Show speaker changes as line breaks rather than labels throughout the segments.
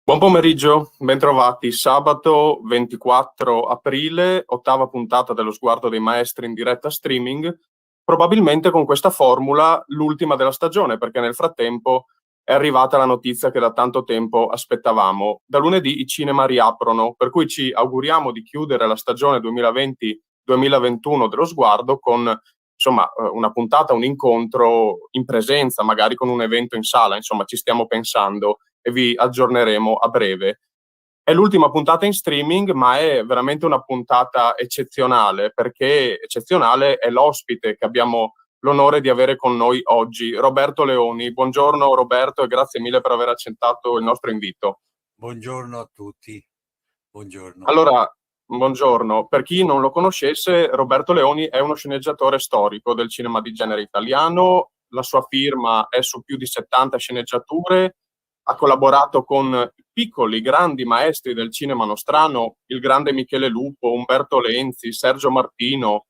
Buon pomeriggio, bentrovati. Sabato 24 aprile, ottava puntata dello Sguardo dei Maestri in diretta streaming. Probabilmente con questa formula l'ultima della stagione, perché nel frattempo è arrivata la notizia che da tanto tempo aspettavamo. Da lunedì i cinema riaprono, per cui ci auguriamo di chiudere la stagione 2020-2021 dello Sguardo con insomma una puntata, un incontro in presenza, magari con un evento in sala. Insomma, ci stiamo pensando e vi aggiorneremo a breve. È l'ultima puntata in streaming, ma è veramente una puntata eccezionale, perché eccezionale è l'ospite che abbiamo l'onore di avere con noi oggi, Roberto Leoni. Buongiorno Roberto e grazie mille per aver accettato il nostro invito.
Buongiorno a tutti, buongiorno.
Allora, buongiorno. Per chi non lo conoscesse, Roberto Leoni è uno sceneggiatore storico del cinema di genere italiano. La sua firma è su più di 70 sceneggiature. Ha collaborato con piccoli, grandi maestri del cinema nostrano, il grande Michele Lupo, Umberto Lenzi, Sergio Martino,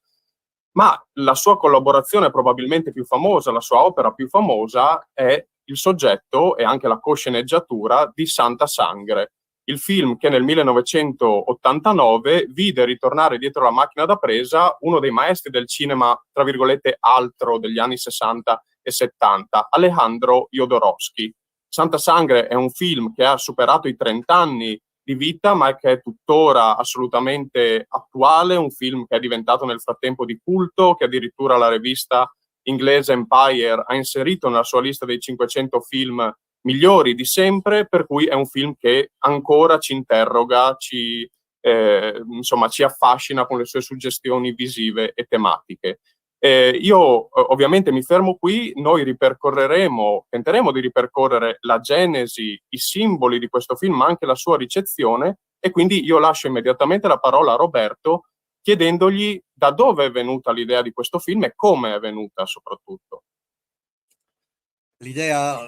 ma la sua collaborazione probabilmente più famosa, la sua opera più famosa è il soggetto e anche la cosceneggiatura di Santa Sangre, il film che nel 1989 vide ritornare dietro la macchina da presa uno dei maestri del cinema, tra virgolette, altro degli anni 60 e 70, Alejandro Jodorowsky. Santa Sangre è un film che ha superato i 30 anni di vita, ma che è tuttora assolutamente attuale, un film che è diventato nel frattempo di culto, che addirittura la rivista inglese Empire ha inserito nella sua lista dei 500 film migliori di sempre, per cui è un film che ancora ci interroga, insomma, ci affascina con le sue suggestioni visive e tematiche. Io ovviamente mi fermo qui, noi tenteremo di ripercorrere la genesi, i simboli di questo film, ma anche la sua ricezione, e quindi io lascio immediatamente la parola a Roberto chiedendogli da dove è venuta l'idea di questo film e come è venuta soprattutto.
L'idea,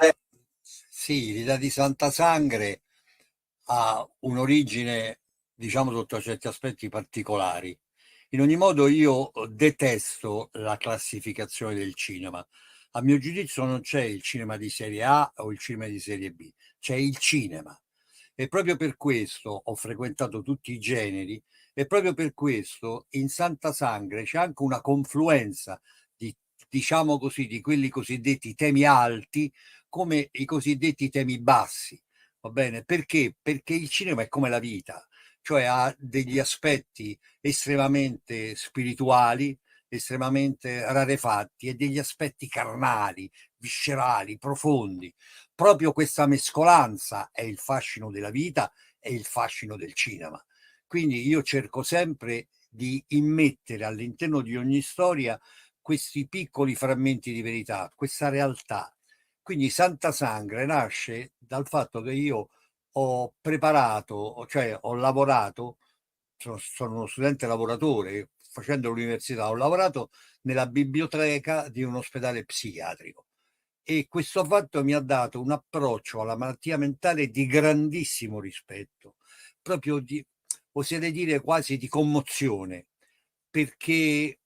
sì, l'idea di Santa Sangre ha un'origine, diciamo, sotto certi aspetti particolari. In ogni modo, io detesto la classificazione del cinema. A mio giudizio non c'è il cinema di serie A o il cinema di serie B, c'è il cinema. E proprio per questo ho frequentato tutti i generi e proprio per questo in Santa Sangre c'è anche una confluenza di, diciamo così, di quelli cosiddetti temi alti come i cosiddetti temi bassi. Va bene? Perché? Perché il cinema è come la vita, cioè ha degli aspetti estremamente spirituali, estremamente rarefatti e degli aspetti carnali, viscerali, profondi. Proprio questa mescolanza è il fascino della vita e il fascino del cinema. Quindi io cerco sempre di immettere all'interno di ogni storia questi piccoli frammenti di verità, questa realtà. Quindi Santa Sangre nasce dal fatto che io ho preparato, cioè ho lavorato, sono uno studente lavoratore, facendo l'università, ho lavorato nella biblioteca di un ospedale psichiatrico e questo fatto mi ha dato un approccio alla malattia mentale di grandissimo rispetto, proprio di, oserei dire quasi di commozione, perché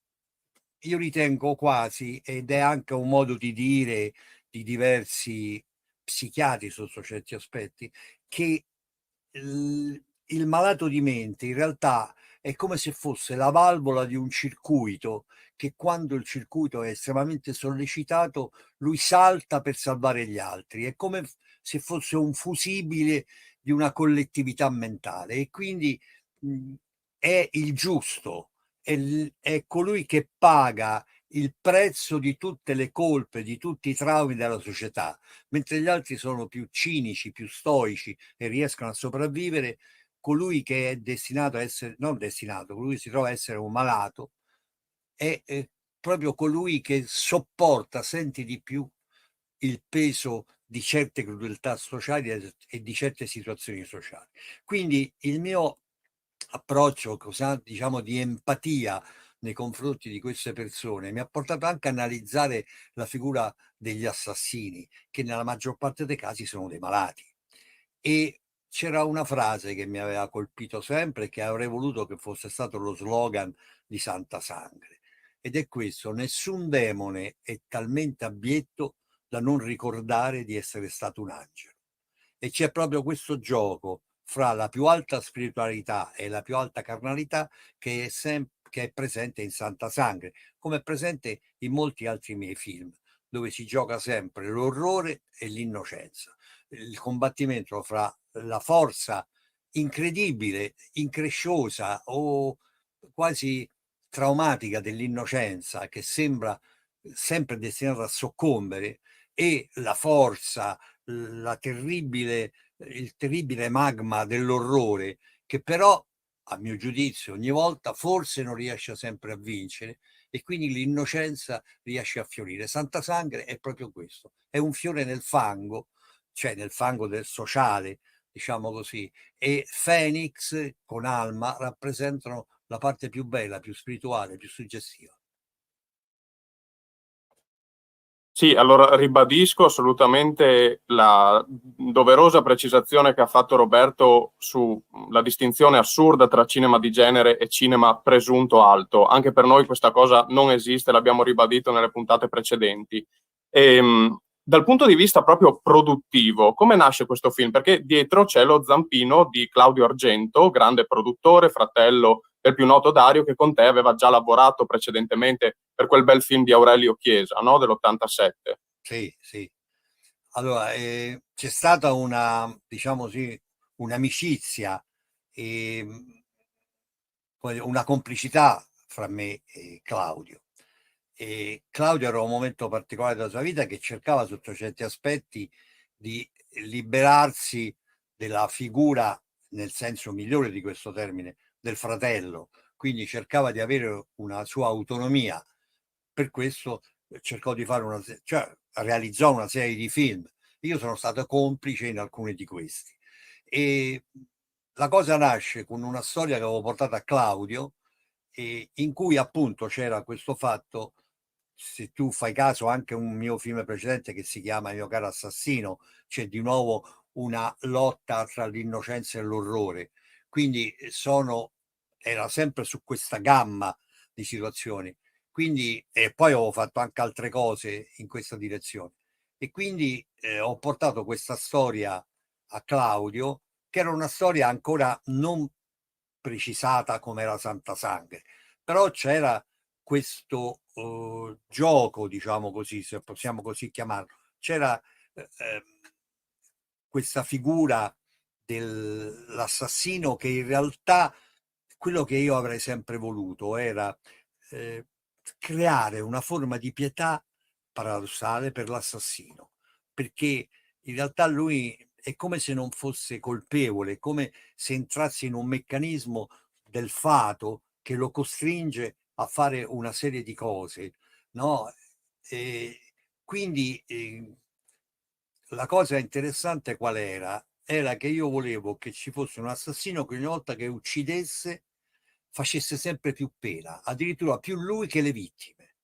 io ritengo quasi, ed è anche un modo di dire di diversi psichiatri sotto certi aspetti, che il malato di mente in realtà è come se fosse la valvola di un circuito che quando il circuito è estremamente sollecitato, lui salta per salvare gli altri. È come se fosse un fusibile di una collettività mentale e quindi mh, è il giusto, è colui che paga il prezzo di tutte le colpe, di tutti i traumi della società, mentre gli altri sono più cinici, più stoici e riescono a sopravvivere. Colui che è destinato a essere, non destinato, colui che si trova a essere un malato, è proprio colui che sopporta, senti di più il peso di certe crudeltà sociali e di certe situazioni sociali. Quindi il mio approccio, diciamo, di empatia nei confronti di queste persone mi ha portato anche a analizzare la figura degli assassini, che nella maggior parte dei casi sono dei malati. E c'era una frase che mi aveva colpito sempre e che avrei voluto che fosse stato lo slogan di Santa Sangre. Ed è questo: nessun demone è talmente abietto da non ricordare di essere stato un angelo. e c'è proprio questo gioco fra la più alta spiritualità e la più alta carnalità che è presente in Santa Sangre, come è presente in molti altri miei film, dove si gioca sempre l'orrore e l'innocenza, il combattimento fra la forza incredibile, incresciosa o quasi traumatica dell'innocenza, che sembra sempre destinata a soccombere, e la forza, la terribile, il terribile magma dell'orrore, che però, a mio giudizio, ogni volta forse non riesce sempre a vincere, e quindi l'innocenza riesce a fiorire. Santa Sangre è proprio questo, è un fiore nel fango, cioè nel fango del sociale, diciamo così, e Phoenix con Alma rappresentano la parte più bella, più spirituale, più suggestiva.
Sì, allora ribadisco assolutamente la doverosa precisazione che ha fatto Roberto sulla distinzione assurda tra cinema di genere e cinema presunto alto. Anche per noi questa cosa non esiste, l'abbiamo ribadito nelle puntate precedenti. Dal punto di vista proprio produttivo, come nasce questo film? Perché dietro c'è lo zampino di Claudio Argento, grande produttore, fratello del più noto Dario, che con te aveva già lavorato precedentemente per quel bel film di Aurelio Chiesa, no? Dell'87.
Sì, sì. Allora, c'è stata una, diciamo sì, un'amicizia, e una complicità fra me e Claudio. E Claudio era un momento particolare della sua vita, che cercava sotto certi aspetti di liberarsi della figura, nel senso migliore di questo termine, del fratello, quindi cercava di avere una sua autonomia. Per questo cercò di fare cioè realizzò una serie di film. Io sono stato complice in alcuni di questi, e la cosa nasce con una storia che avevo portato a Claudio, in cui appunto c'era questo fatto. Se tu fai caso, anche un mio film precedente che si chiama Mio caro assassino, c'è di nuovo una lotta tra l'innocenza e l'orrore, quindi era sempre su questa gamma di situazioni. Quindi, e poi ho fatto anche altre cose in questa direzione, e quindi ho portato questa storia a Claudio, che era una storia ancora non precisata come era Santa Sangre, però c'era questo gioco, diciamo così, se possiamo così chiamarlo, c'era questa figura dell'assassino, che in realtà quello che io avrei sempre voluto era eh, creare una forma di pietà paradossale per l'assassino, perché in realtà lui è come se non fosse colpevole, come se entrasse in un meccanismo del fato che lo costringe a fare una serie di cose, no? E quindi la cosa interessante qual era? Era che io volevo che ci fosse un assassino che ogni volta che uccidesse facesse sempre più pena, addirittura più lui che le vittime,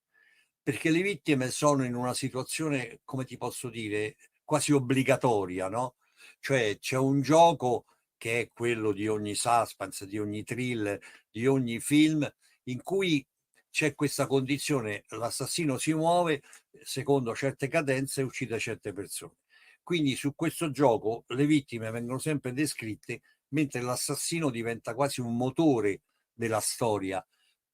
perché le vittime sono in una situazione, come ti posso dire, quasi obbligatoria, no? Cioè c'è un gioco che è quello di ogni suspense, di ogni thriller, di ogni film, in cui c'è questa condizione: l'assassino si muove secondo certe cadenze e uccide certe persone. Quindi su questo gioco le vittime vengono sempre descritte, mentre l'assassino diventa quasi un motore della storia,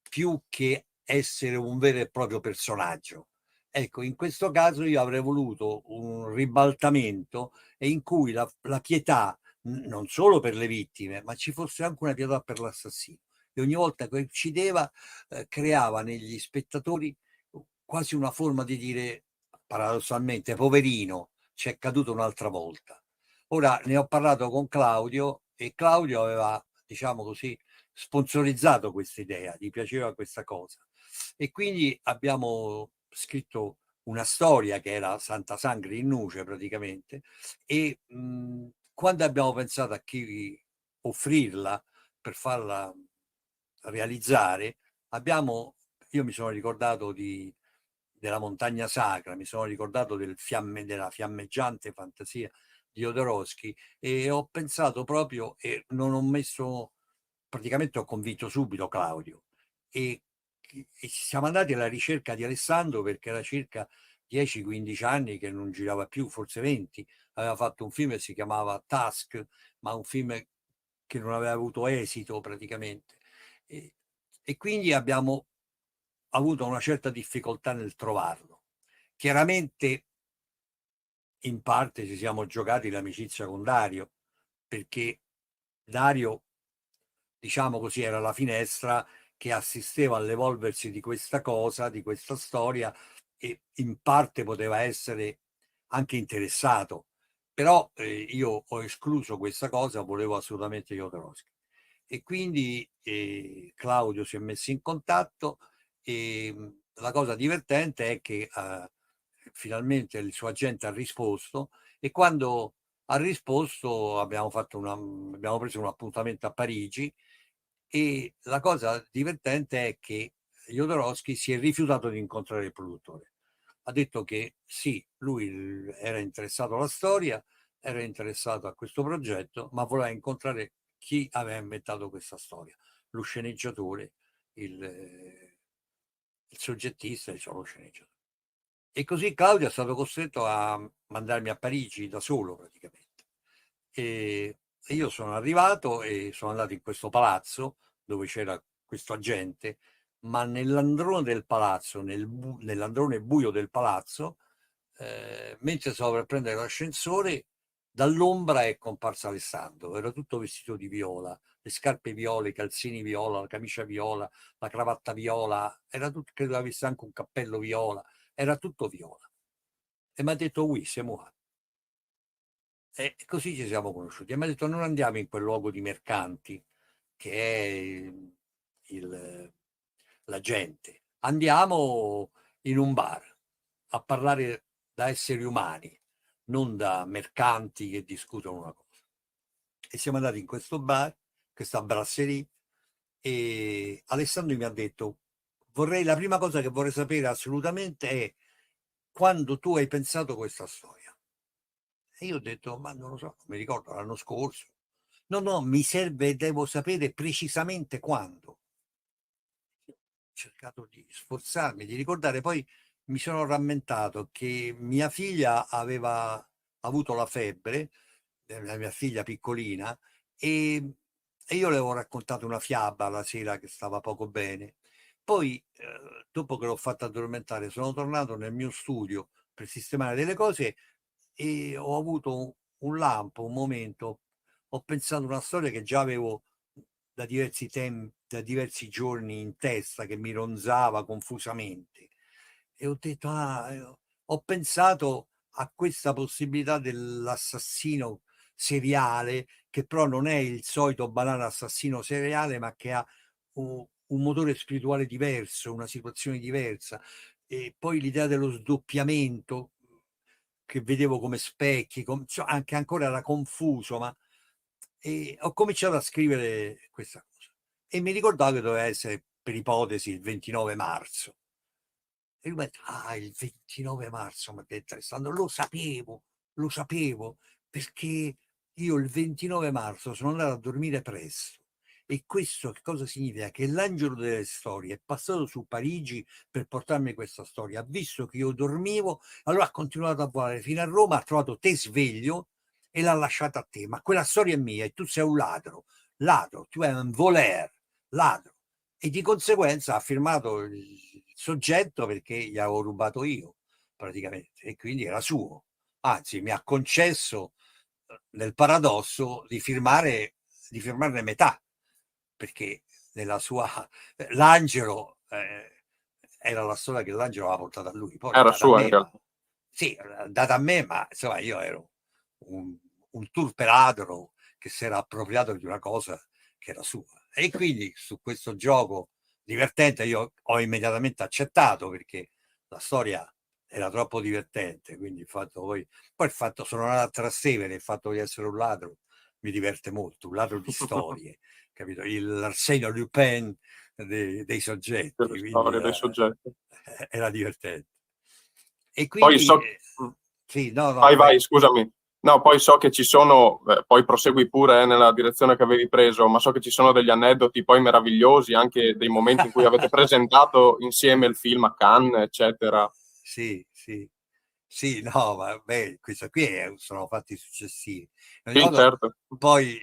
più che essere un vero e proprio personaggio. Ecco, in questo caso io avrei voluto un ribaltamento, e in cui la pietà, non solo per le vittime, ma ci fosse anche una pietà per l'assassino. E ogni volta che uccideva, creava negli spettatori quasi una forma di dire, paradossalmente, poverino, ci è caduto un'altra volta. Ora ne ho parlato con Claudio, e Claudio aveva, diciamo così, sponsorizzato questa idea, gli piaceva questa cosa, e quindi abbiamo scritto una storia che era Santa Sangre in nuce praticamente, e quando abbiamo pensato a chi offrirla per farla realizzare, io mi sono ricordato della Montagna Sacra, mi sono ricordato della fiammeggiante fantasia di Jodorowsky, e ho pensato proprio, e non ho messo, praticamente ho convinto subito Claudio, e siamo andati alla ricerca di Alessandro, perché alla ricerca 10-15 anni che non girava più, forse 20, aveva fatto un film che si chiamava Task, ma un film che non aveva avuto esito praticamente. E quindi abbiamo avuto una certa difficoltà nel trovarlo. Chiaramente in parte ci siamo giocati l'amicizia con Dario, perché Dario, diciamo così, era la finestra che assisteva all'evolversi di questa cosa, di questa storia, e in parte poteva essere anche interessato. Però io ho escluso questa cosa, volevo assolutamente Jodorowsky. E quindi Claudio si è messo in contatto e la cosa divertente è che finalmente il suo agente ha risposto, e quando ha risposto abbiamo preso un appuntamento a Parigi, e la cosa divertente è che Jodorowsky si è rifiutato di incontrare il produttore. Ha detto che sì, lui era interessato alla storia, era interessato a questo progetto, ma voleva incontrare chi aveva inventato questa storia, lo sceneggiatore, il soggettista, diciamo, lo sceneggiatore. E così Claudio è stato costretto a mandarmi a Parigi da solo praticamente. E io sono arrivato e sono andato in questo palazzo dove c'era questo agente, ma nell'androne del palazzo, nell'androne buio del palazzo, mentre stavo per prendere l'ascensore, dall'ombra è comparso Alessandro. Era tutto vestito di viola, le scarpe viola, i calzini viola, la camicia viola, la cravatta viola, era tutto, credo avesse anche un cappello viola, era tutto viola. E mi ha detto: oui, siamo qua. E così ci siamo conosciuti. E mi ha detto: non andiamo in quel luogo di mercanti che è la gente, andiamo in un bar a parlare da esseri umani, non da mercanti che discutono una cosa. E siamo andati in questo bar, questa brasserie, e Alessandro mi ha detto: la prima cosa che vorrei sapere assolutamente è quando tu hai pensato questa storia. E io ho detto: ma non lo so, non mi ricordo, l'anno scorso. No, mi serve, devo sapere precisamente quando. Ho cercato di sforzarmi, di ricordare, poi mi sono rammentato che mia figlia aveva avuto la febbre, la mia figlia piccolina, e io le avevo raccontato una fiaba la sera che stava poco bene. Poi, dopo che l'ho fatta addormentare, sono tornato nel mio studio per sistemare delle cose e ho avuto un lampo, un momento. Ho pensato una storia che già avevo da da diversi giorni in testa, che mi ronzava confusamente. E ho detto: ho pensato a questa possibilità dell'assassino seriale, che però non è il solito banale assassino seriale, ma che ha un motore spirituale diverso, una situazione diversa. E poi l'idea dello sdoppiamento, che vedevo come specchi, cioè anche ancora era confuso, ma ho cominciato a scrivere questa cosa. E mi ricordavo che doveva essere, per ipotesi, il 29 marzo. E io mi ho detto: il 29 marzo, mi ha detto Alessandro, lo sapevo, perché io il 29 marzo sono andato a dormire presto. E questo che cosa significa? Che l'angelo delle storie è passato su Parigi per portarmi questa storia. Ha visto che io dormivo, allora ha continuato a volare fino a Roma, ha trovato te sveglio e l'ha lasciata a te. Ma quella storia è mia e tu sei un ladro, tu hai un voler, ladro. E di conseguenza ha firmato il soggetto perché gli avevo rubato io, praticamente, e quindi era suo. Anzi, mi ha concesso, nel paradosso, di firmarne metà, perché nella sua l'angelo era la storia che l'angelo aveva portato a lui, poi
Era
data a
sua in
me,
realtà.
sì, data a me, ma insomma io ero un turpeladro che si era appropriato di una cosa che era sua. E quindi su questo gioco divertente io ho immediatamente accettato, perché la storia era troppo divertente, quindi poi il fatto, sono nato a Trastevere, il fatto di essere un ladro mi diverte molto, un ladro di storie, capito? L'Arsenio Lupin dei soggetti,
Delle
quindi
storie, dei soggetti.
era divertente. E
Poi
quindi
so...
sì, no,
Vai,
prego.
scusami. No, poi so che ci sono, poi prosegui pure nella direzione che avevi preso, ma so che ci sono degli aneddoti poi meravigliosi, anche dei momenti in cui avete presentato insieme il film a Cannes, eccetera.
Sì, sì. Sì, no, vabbè, questo qui sono fatti successivi. In ogni
Sì,
modo,
certo.
poi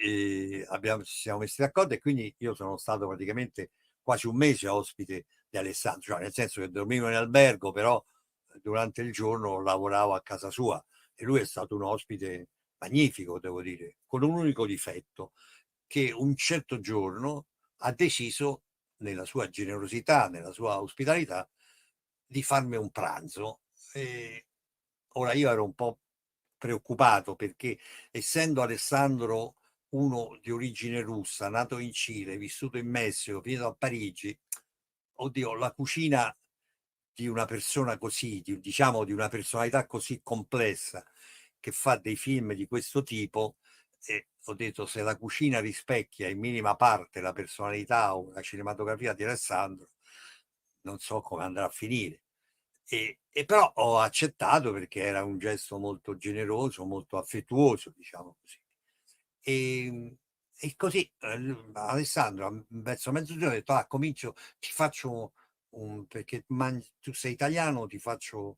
ci siamo messi d'accordo e quindi io sono stato praticamente quasi un mese ospite di Alessandro, cioè nel senso che dormivo in albergo, però durante il giorno lavoravo a casa sua e lui è stato un ospite magnifico, devo dire, con un unico difetto, che un certo giorno ha deciso, nella sua generosità, nella sua ospitalità, di farmi un pranzo. E ora io ero un po' preoccupato perché, essendo Alessandro uno di origine russa, nato in Cile, vissuto in Messico, finito a Parigi, oddio, la cucina di una persona così, diciamo di una personalità così complessa, che fa dei film di questo tipo, ho detto, se la cucina rispecchia in minima parte la personalità o la cinematografia di Alessandro, non so come andrà a finire. E però ho accettato perché era un gesto molto generoso, molto affettuoso, diciamo così. E, e così Alessandro, verso mezzogiorno, ha detto: ah, comincio, ti faccio perché tu sei italiano, ti faccio.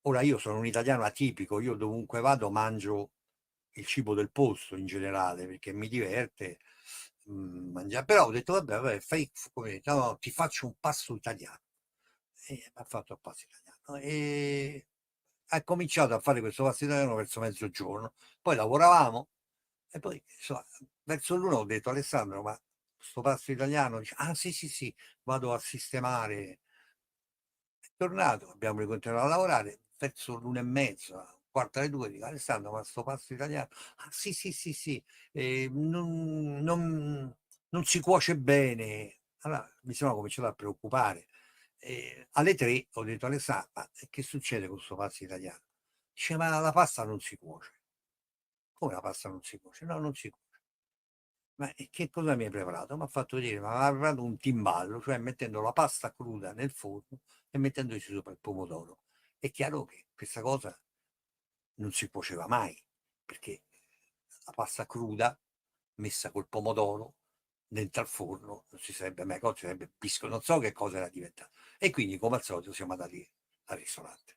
Ora io sono un italiano atipico, io dovunque vado mangio il cibo del posto in generale perché mi diverte mangiare. Però ho detto: vabbè, vabbè, fai come, no, ti faccio un pasto italiano. E mi ha fatto il pasto italiano e ha cominciato a fare questo pasto italiano verso mezzogiorno. Poi lavoravamo e poi insomma, verso l'una ho detto: Alessandro, ma sto pasto italiano? Dice: ah, sì, sì, sì, vado a sistemare. È tornato, abbiamo ricontinuato a lavorare verso l'una e mezza, quarta alle due. Dico: Alessandro, ma sto pasto italiano? Ah, sì, sì, sì, sì, non si cuoce bene. Allora mi sono cominciato a preoccupare. Alle tre ho detto: Alessandro, ma che succede con questo pasto italiano? Dice: ma la pasta non si cuoce. Come la pasta non si cuoce? No, non si cuoce. Ma che cosa mi hai preparato? Mi ha fatto dire: ma mi ha preparato un timballo, cioè mettendo la pasta cruda nel forno e mettendoci sopra il pomodoro. È chiaro che questa cosa non si cuoceva mai, perché la pasta cruda messa col pomodoro dentro al forno non si sarebbe mai cosa, sarebbe non so che cosa era diventato. E quindi, come al solito, siamo andati al ristorante.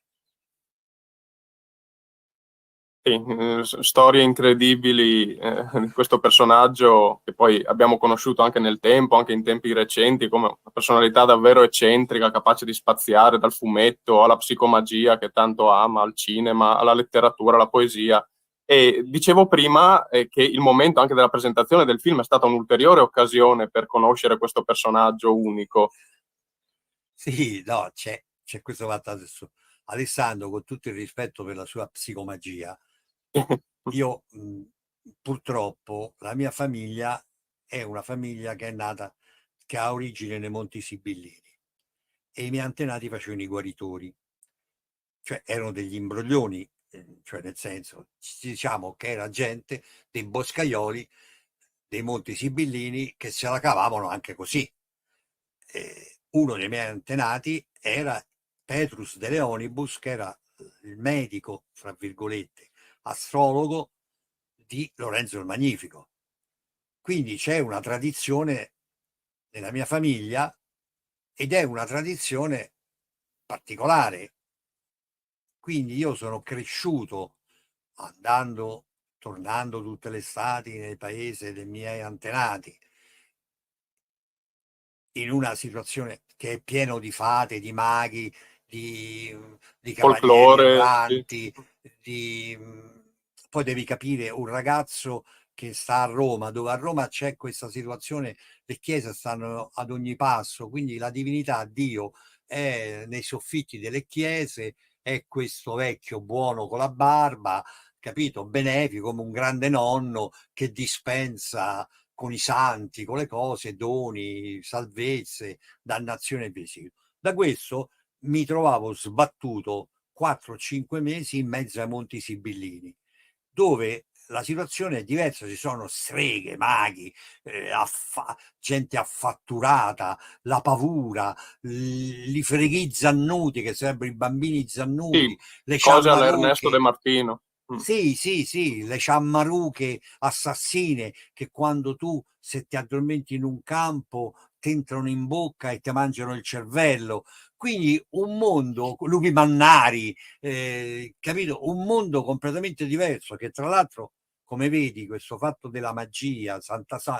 Sì, storie incredibili di questo personaggio che poi abbiamo conosciuto anche nel tempo, anche in tempi recenti, come una personalità davvero eccentrica, capace di spaziare dal fumetto alla psicomagia che tanto ama, al cinema, alla letteratura, alla poesia. E dicevo prima che il momento anche della presentazione del film è stata un'ulteriore occasione per conoscere questo personaggio unico.
Sì, no, c'è questo fatto adesso. Alessandro, con tutto il rispetto per la sua psicomagia, io purtroppo la mia famiglia è una famiglia che è nata, che ha origine nei Monti Sibillini e i miei antenati facevano i guaritori, cioè erano degli imbroglioni, cioè nel senso, diciamo che era gente dei boscaioli dei Monti Sibillini che se la cavavano anche così. Uno dei miei antenati era Petrus de Leonibus, che era il medico, fra virgolette, astrologo di Lorenzo il Magnifico. Quindi c'è una tradizione nella mia famiglia ed è una tradizione particolare. Quindi io sono cresciuto andando, tornando tutte le estati nel paese dei miei antenati, in una situazione che è pieno di fate, di maghi, di, di cavalieri
Folklore, sì.
erranti, di... poi devi capire un ragazzo che sta a Roma, dove a Roma c'è questa situazione, le chiese stanno ad ogni passo, quindi la divinità, Dio, è nei soffitti delle chiese, è questo vecchio buono con la barba, capito? Benefico, come un grande nonno che dispensa con i santi, con le cose, doni, salvezze, dannazione e via. Da questo mi trovavo sbattuto 4-5 mesi in mezzo ai Monti Sibillini, dove la situazione è diversa, ci sono streghe, maghi, gente affatturata, la paura, i freghi zannuti, che sarebbero i bambini zannuti,
Sì,
le
cose all'Ernesto De
ciammaruche.
Martino. Mm.
Sì, sì, sì, le ciammaruche assassine che quando tu, se ti addormenti in un campo, ti entrano in bocca e ti mangiano il cervello. Quindi un mondo, lupi mannari, capito? Un mondo completamente diverso che tra l'altro, come vedi, questo fatto della magia,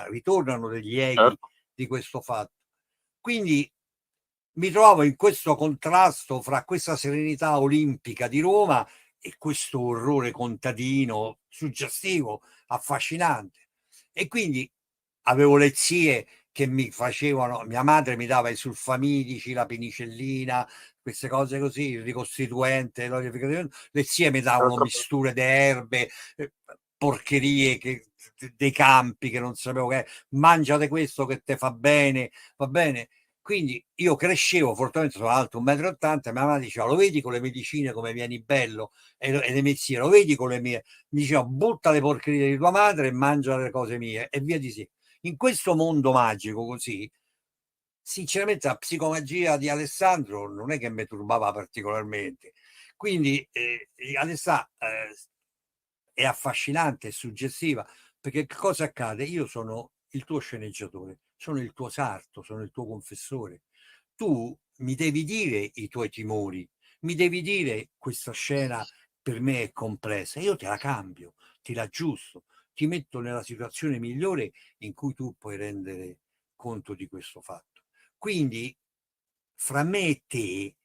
ritornano degli echi
certo.
di questo fatto. Quindi mi trovo in questo contrasto fra questa serenità olimpica di Roma e questo orrore contadino, suggestivo, affascinante. E quindi avevo le zie che mi facevano, mia madre mi dava i sulfamidici, la penicillina, queste cose così, il ricostituente, l'olio di ricostituente. Le zie mi davano
Proprio
misture di erbe, porcherie dei campi che non sapevo che mangiate questo che te fa bene, va bene. Quindi io crescevo, fortunatamente sono alto 1,80 m, mia mamma diceva: lo vedi con le medicine come vieni bello, e le mie zie, lo vedi con le mie, mi diceva: butta le porcherie di tua madre e mangia le cose mie, e via di sì. In questo mondo magico così, sinceramente la psicomagia di Alessandro non è che mi turbava particolarmente. Quindi Alessà è affascinante, è suggestiva, perché che cosa accade? Io sono il tuo sceneggiatore, sono il tuo sarto, sono il tuo confessore. Tu mi devi dire i tuoi timori, mi devi dire: questa scena per me è complessa, io te la cambio, ti l'aggiusto, ti metto nella situazione migliore in cui tu puoi rendere conto di questo fatto. Quindi fra me e te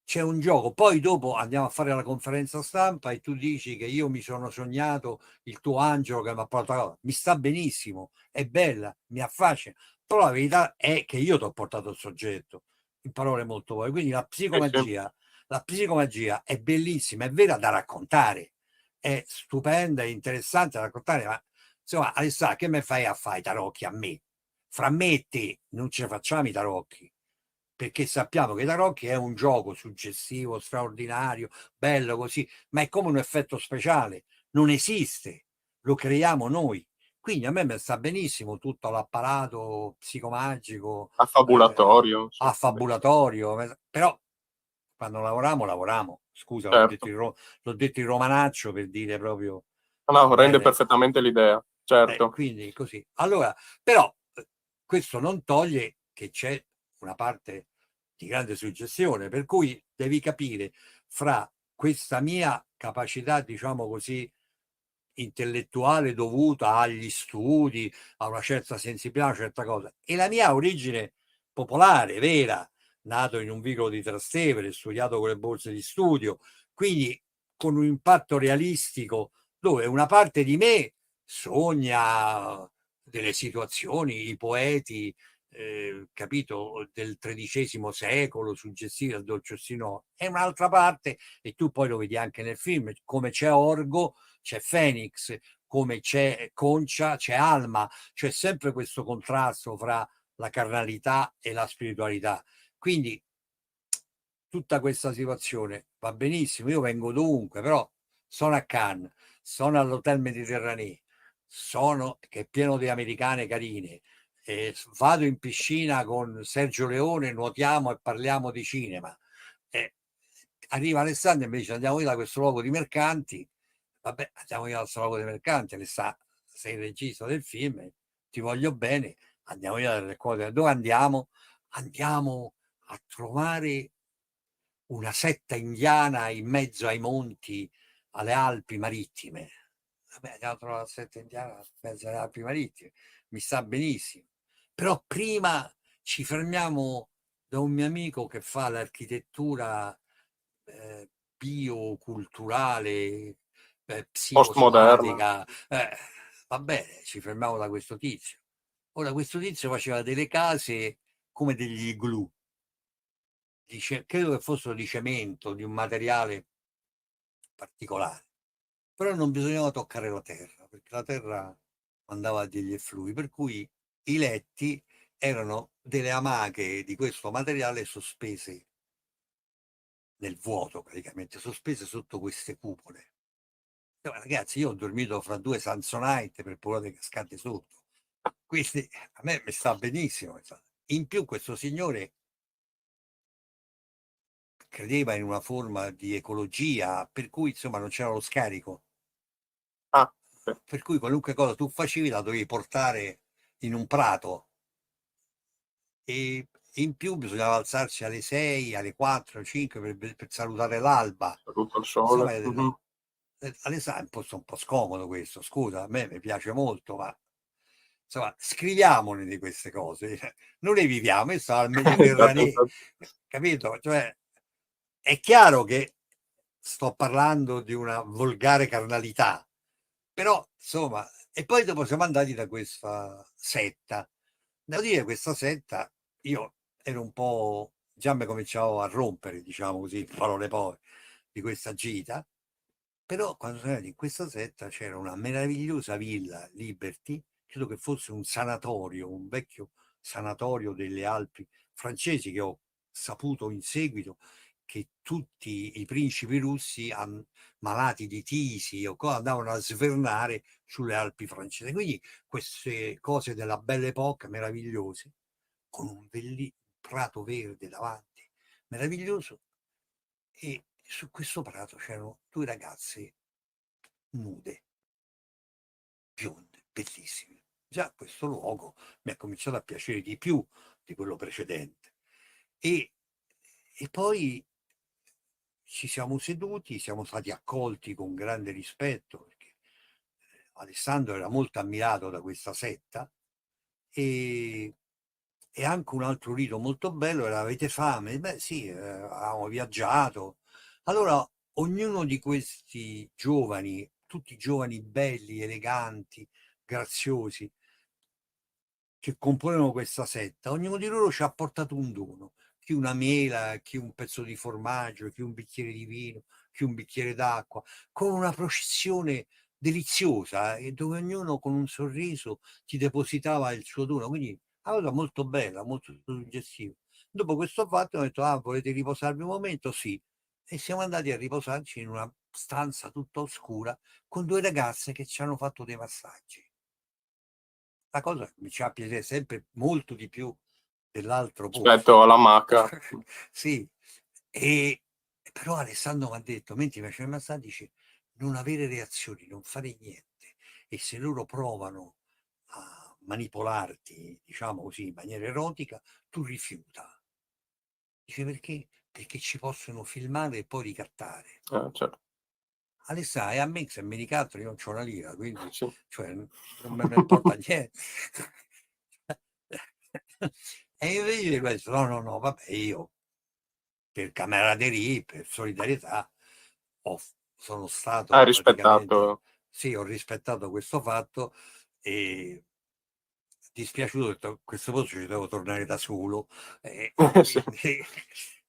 c'è un gioco, poi dopo andiamo a fare la conferenza stampa e tu dici che io mi sono sognato il tuo angelo che mi ha portato, mi sta benissimo, è bella, mi affascina, però la verità è che io ti ho portato il soggetto, in parole molto povere. Quindi
sì, sì.
la psicomagia è bellissima, è vera da raccontare, è stupenda, è interessante da raccontare, ma insomma, Alessandra, che me fai a fare i tarocchi a me? Fra me e te non ce facciamo i tarocchi, perché sappiamo che i tarocchi è un gioco suggestivo, straordinario, bello così, ma è come un effetto speciale, non esiste, lo creiamo noi. Quindi a me sta benissimo tutto l'apparato psicomagico,
Affabulatorio, sì,
affabulatorio, però quando lavoriamo. Scusa,
certo.
l'ho detto in romanaccio per dire proprio
No, rende
bene.
perfettamente l'idea, certo.
Quindi così. Allora, però questo non toglie che c'è una parte di grande suggestione, per cui devi capire fra questa mia capacità, diciamo così, intellettuale dovuta agli studi, a una certa sensibilità, una certa cosa, e la mia origine popolare, vera, nato in un vicolo di Trastevere, studiato con le borse di studio, quindi con un impatto realistico, dove una parte di me sogna delle situazioni, i poeti, capito, del XIII secolo, suggestivi al Dolcestino, e un'altra parte, e tu poi lo vedi anche nel film, come c'è Orgo, c'è Phoenix, come c'è Concia, c'è Alma, c'è sempre questo contrasto fra la carnalità e la spiritualità. Quindi tutta questa situazione va benissimo, io vengo dovunque, però sono a Cannes, sono all'Hotel Mediterranee, sono che è pieno di americane carine, vado in piscina con Sergio Leone, nuotiamo e parliamo di cinema. Eh, Arriva Alessandro e mi dice: andiamo via da questo luogo di mercanti. Vabbè, andiamo via da questo luogo di mercanti, Alessandro, sei il regista del film, ti voglio bene, andiamo via dalle cose. Dove andiamo? Andiamo a trovare una setta indiana in mezzo ai monti, alle Alpi marittime. Vabbè, andiamo a trovare la setta indiana in mezzo alle Alpi marittime, mi sta benissimo. Però prima ci fermiamo da un mio amico che fa l'architettura bioculturale,
Postmoderna.
psicosomatica. Va bene, ci fermiamo da questo tizio. Ora, questo tizio faceva delle case come degli igloo, credo che fossero di cemento, di un materiale particolare, però non bisognava toccare la terra, perché la terra andava degli effluvi, per cui i letti erano delle amache di questo materiale sospese nel vuoto, praticamente sospese sotto queste cupole. Ragazzi, io ho dormito fra due Samsonite per paura di cascate sotto, quindi a me mi sta benissimo. In più questo signore credeva in una forma di ecologia, per cui insomma non c'era lo scarico,
Ah, sì.
per cui qualunque cosa tu facevi la dovevi portare in un prato, e in più bisognava alzarsi alle 6, alle 4, 5 per salutare l'alba.
Tutto il
Insomma,
sole. Mhm.
Alessandro, è un po' scomodo questo, scusa, a me mi piace molto, ma insomma, scriviamone di queste cose. Noi le viviamo, io sto al
Infatti,
Mediterraneo,
infatti.
capito? Cioè, è chiaro che sto parlando di una volgare carnalità, però insomma, e poi dopo siamo andati da questa setta. Devo dire, questa setta, io ero un po', già mi cominciavo a rompere, diciamo così, parole poi, di questa gita, però quando sono andati in questa setta c'era una meravigliosa villa Liberty, credo che fosse un sanatorio, un vecchio sanatorio delle Alpi francesi, che ho saputo in seguito che tutti i principi russi malati di tisi o andavano a svernare sulle Alpi francesi. Quindi queste cose della Belle Époque meravigliose, con un prato verde davanti, meraviglioso, e su questo prato c'erano due ragazze nude, bionde, bellissime. Già questo luogo mi ha cominciato a piacere di più di quello precedente. E, e poi ci siamo seduti, siamo stati accolti con grande rispetto, perché Alessandro era molto ammirato da questa setta, e, e anche un altro rito molto bello era: avete fame? Beh sì, avevamo viaggiato. Allora ognuno di questi giovani, tutti giovani belli, eleganti, graziosi, che componevano questa setta, ognuno di loro ci ha portato un dono, chi una mela, chi un pezzo di formaggio, chi un bicchiere di vino, chi un bicchiere d'acqua, con una processione deliziosa, e dove ognuno con un sorriso ti depositava il suo dono. Quindi una cosa molto bella, molto suggestiva. Dopo questo fatto ho detto: ah, volete riposarvi un momento? Sì. E siamo andati a riposarci in una stanza tutta oscura con due ragazze che ci hanno fatto dei massaggi. La cosa mi ci ha piacere sempre molto di più dell'altro
Rispetto
posto.
alla maca.
Sì, e però Alessandro mi ha detto, mentre mi faceva il massaggio, dice: non avere reazioni, non fare niente, e se loro provano a manipolarti, diciamo così, in maniera erotica, tu rifiuta. Dice: perché? Perché ci possono filmare e poi ricattare.
Certo.
Alessandro, e a me se mi ricatto io non c'ho una lira, quindi
Sì.
cioè, non me ne importa niente. E invece questo, no, no, no, vabbè, io per camaraderie, per solidarietà, sono
Hai
stato praticamente,
rispettato.
sì, ho rispettato questo fatto, e dispiaciuto, ho detto, a questo punto ci devo tornare da solo, e
Sì.
quindi,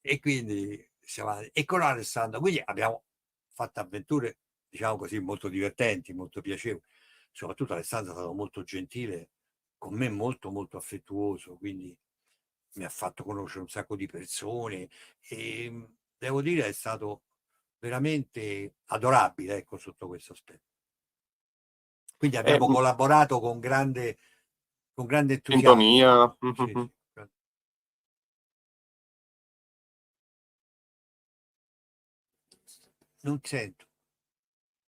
e quindi siamo andati. E con Alessandro, quindi abbiamo fatto avventure, diciamo così, molto divertenti, molto piacevoli. Soprattutto Alessandro è stato molto gentile con me, molto molto affettuoso, quindi mi ha fatto conoscere un sacco di persone, e devo dire è stato veramente adorabile, ecco, sotto questo aspetto. Quindi
E,
abbiamo collaborato con grande entusiasmo.
sintonia.
Sì,
Mhm.
sì. Non sento.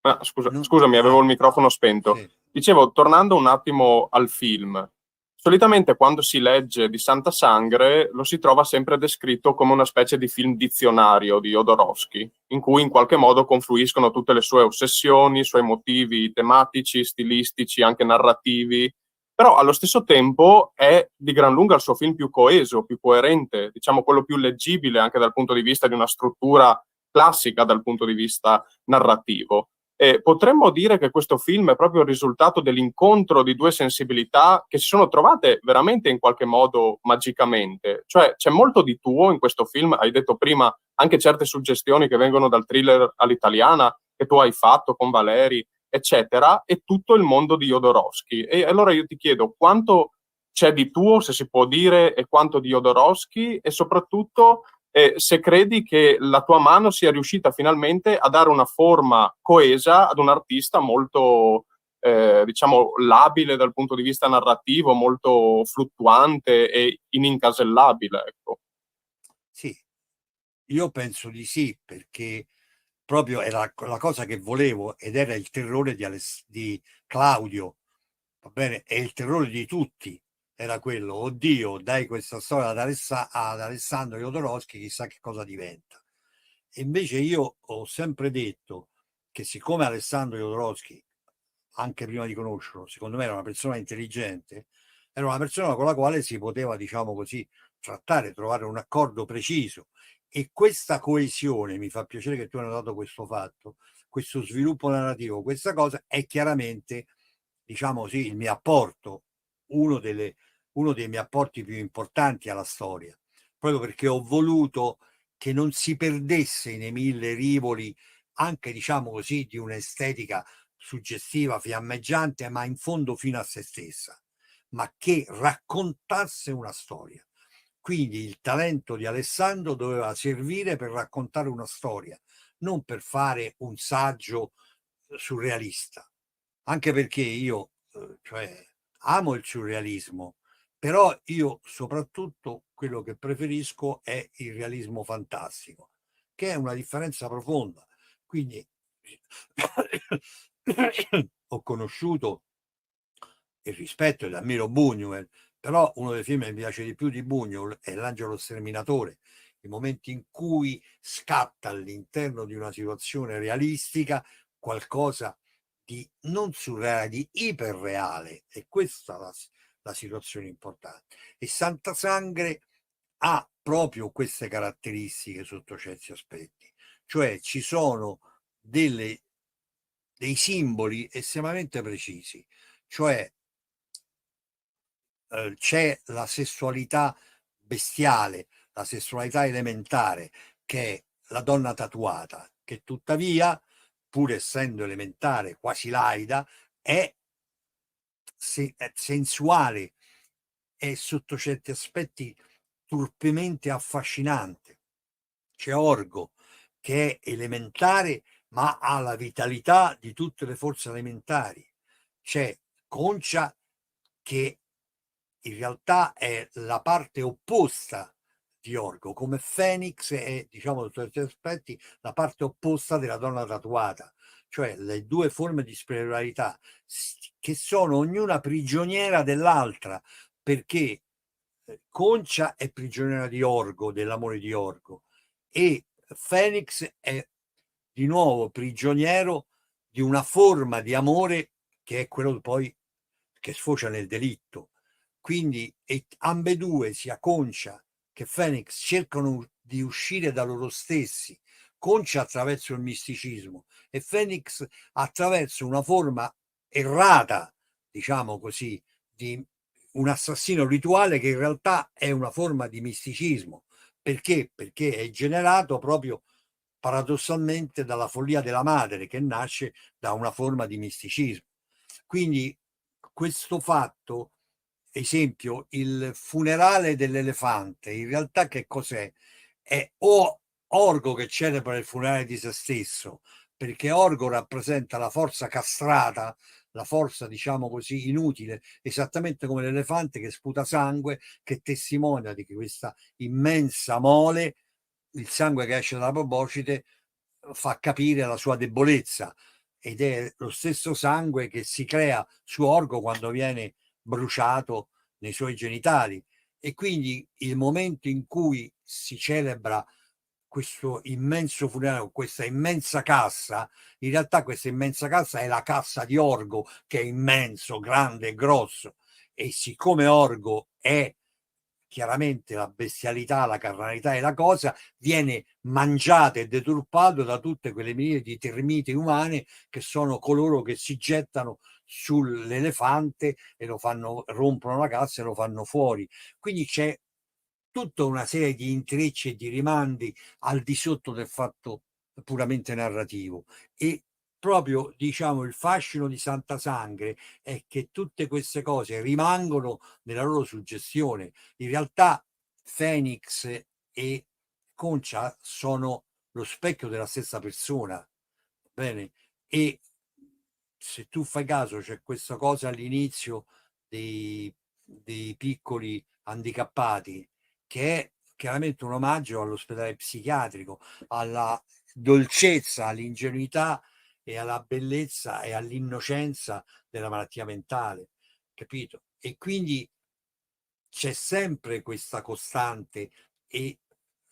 Ah,
Non...
scusami, avevo il microfono spento.
Sì.
Dicevo, tornando un attimo al film, solitamente quando si legge di Santa Sangre lo si trova sempre descritto come una specie di film dizionario di Jodorowsky, in cui in qualche modo confluiscono tutte le sue ossessioni, i suoi motivi tematici, stilistici, anche narrativi, però allo stesso tempo è di gran lunga il suo film più coeso, più coerente, diciamo quello più leggibile anche dal punto di vista di una struttura classica dal punto di vista narrativo. Potremmo dire che questo film è proprio il risultato dell'incontro di due sensibilità che si sono trovate veramente in qualche modo magicamente. Cioè c'è molto di tuo in questo film, hai detto prima anche certe suggestioni che vengono dal thriller all'italiana che tu hai fatto con Valeri, eccetera, e tutto il mondo di Jodorowsky. E allora io ti chiedo quanto c'è di tuo, se si può dire, e quanto di Jodorowsky, e soprattutto se credi che la tua mano sia riuscita finalmente a dare una forma coesa ad un artista molto, diciamo, labile dal punto di vista narrativo, molto fluttuante e inimcasellabile, ecco.
Sì, io penso di sì, perché proprio era la cosa che volevo, ed era il terrore di Claudio, va bene, è il terrore di tutti, era quello: oddio, dai questa storia ad Alessandro Jodorowsky, chissà che cosa diventa. E invece io ho sempre detto che, siccome Alessandro Jodorowsky, anche prima di conoscerlo, secondo me era una persona intelligente, era una persona con la quale si poteva, diciamo così, trattare, trovare un accordo preciso. E questa coesione, mi fa piacere che tu hai notato questo fatto, questo sviluppo narrativo, questa cosa è chiaramente, diciamo così, il mio apporto, uno dei miei apporti più importanti alla storia, proprio perché ho voluto che non si perdesse nei mille rivoli, anche, diciamo così, di un'estetica suggestiva, fiammeggiante, ma in fondo fino a se stessa, ma che raccontasse una storia. Quindi il talento di Alessandro doveva servire per raccontare una storia, non per fare un saggio surrealista. Anche perché io, cioè, amo il surrealismo, però io soprattutto quello che preferisco è il realismo fantastico, che è una differenza profonda. Quindi ho conosciuto e rispetto ed ammiro Buñuel, però uno dei film che mi piace di più di Buñuel è L'Angelo Sterminatore, i momenti in cui scatta all'interno di una situazione realistica qualcosa di non surreale, di iperreale, e questa è la situazione importante. E Santa Sangre ha proprio queste caratteristiche sotto certi aspetti, cioè ci sono dei simboli estremamente precisi, cioè c'è la sessualità bestiale, la sessualità elementare, che è la donna tatuata, che tuttavia, pur essendo elementare, quasi laida, è sensuale e sotto certi aspetti turpemente affascinante. C'è Orgo, che è elementare ma ha la vitalità di tutte le forze elementari. C'è Concia, che in realtà è la parte opposta di Orgo, come Phoenix è, diciamo, sotto certi aspetti, la parte opposta della donna tatuata, cioè le due forme di spiritualità che sono ognuna prigioniera dell'altra, perché Concia è prigioniera di Orgo, dell'amore di Orgo, e Phoenix è di nuovo prigioniero di una forma di amore che è quello poi che sfocia nel delitto. Quindi ambedue, sia Concia che Phoenix, cercano di uscire da loro stessi, Concia attraverso il misticismo e Phoenix attraverso una forma errata, diciamo così, di un assassino rituale che in realtà è una forma di misticismo. Perché? Perché è generato proprio paradossalmente dalla follia della madre, che nasce da una forma di misticismo. Quindi questo fatto, esempio, il funerale dell'elefante, in realtà che cos'è? È Orgo che celebra il funerale di se stesso, perché Orgo rappresenta la forza castrata, la forza, diciamo così, inutile, esattamente come l'elefante che sputa sangue, che testimonia di questa immensa mole, il sangue che esce dalla proboscide fa capire la sua debolezza, ed è lo stesso sangue che si crea su Orgo quando viene bruciato nei suoi genitali. E quindi il momento in cui si celebra questo immenso funerale, questa immensa cassa, in realtà questa immensa cassa è la cassa di Orgo, che è immenso, grande, grosso, e siccome Orgo è chiaramente la bestialità, la carnalità e la cosa, viene mangiata e deturpato da tutte quelle miriadi di termiti umane che sono coloro che si gettano sull'elefante e lo fanno, rompono la cassa e lo fanno fuori. Quindi c'è tutta una serie di intrecci e di rimandi al di sotto del fatto puramente narrativo. E proprio, diciamo, il fascino di Santa Sangre è che tutte queste cose rimangono nella loro suggestione. In realtà Phoenix e Concia sono lo specchio della stessa persona, bene? E se tu fai caso c'è questa cosa all'inizio dei piccoli handicappati, che è chiaramente un omaggio all'ospedale psichiatrico, alla dolcezza, all'ingenuità e alla bellezza e all'innocenza della malattia mentale, capito? E quindi c'è sempre questa costante, e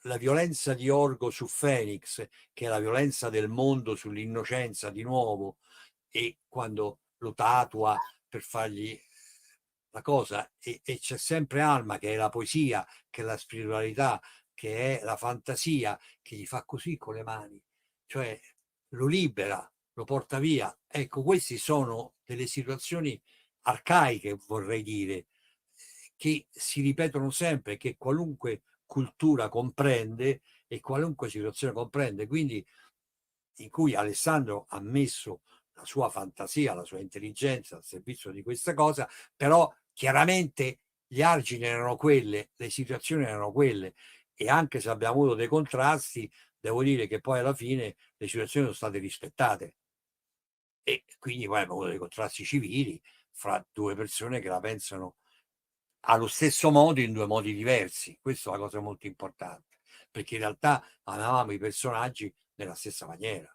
la violenza di Orgo su Phoenix, che è la violenza del mondo sull'innocenza di nuovo, e quando lo tatua per fargli la cosa, e c'è sempre Alma, che è la poesia, che è la spiritualità, che è la fantasia, che gli fa così con le mani, cioè lo libera, lo porta via. Ecco, queste sono delle situazioni arcaiche, vorrei dire, che si ripetono sempre, che qualunque cultura comprende e qualunque situazione comprende, quindi in cui Alessandro ha messo la sua fantasia, la sua intelligenza al servizio di questa cosa, però chiaramente gli argini erano quelle, le situazioni erano quelle, e anche se abbiamo avuto dei contrasti, devo dire che poi alla fine le situazioni sono state rispettate, e quindi poi abbiamo avuto dei contrasti civili fra due persone che la pensano allo stesso modo in due modi diversi. Questa è una cosa molto importante, perché in realtà amavamo i personaggi nella stessa maniera.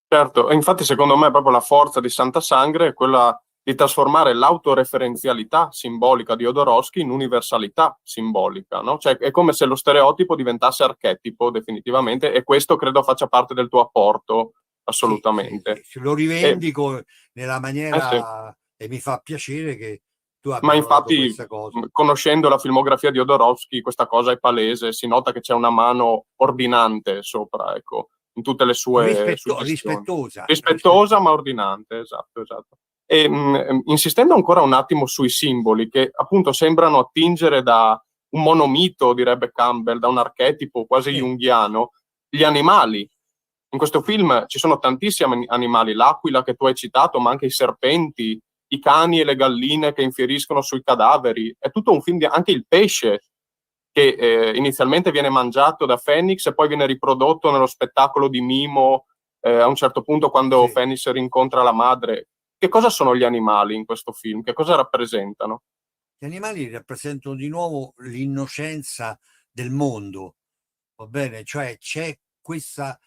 Certo, e infatti secondo me proprio la forza di Santa Sangre è quella di trasformare l'autoreferenzialità simbolica di Jodorowsky in universalità simbolica, no? Cioè è come se lo stereotipo diventasse archetipo definitivamente, e questo credo faccia parte del tuo apporto,
Sì, sì,
assolutamente.
sì, lo
E,
rivendico nella
sì.
maniera, e mi fa piacere che tu
Ma
abbia notato
infatti,
questa cosa.
conoscendo la filmografia di Jodorowsky, questa cosa è palese, si nota che c'è una mano ordinante sopra, ecco, in tutte le sue suggestioni.
Rispettosa,
Rispettosa ma ordinante, esatto, esatto. E insistendo ancora un attimo sui simboli, che appunto sembrano attingere da un monomito, direbbe Campbell, da un archetipo quasi
sì,
junghiano, gli animali. In questo
sì,
film ci sono tantissimi animali, l'aquila che tu hai citato, ma anche i serpenti, i cani e le galline che infieriscono sui cadaveri. È tutto un film anche il pesce che inizialmente viene mangiato da Phoenix e poi viene riprodotto nello spettacolo di Mimo a un certo punto quando
sì.
Phoenix rincontra la madre. Che cosa sono gli animali in questo film? Che cosa rappresentano?
Gli animali rappresentano di nuovo l'innocenza del mondo, va bene? Cioè c'è questa,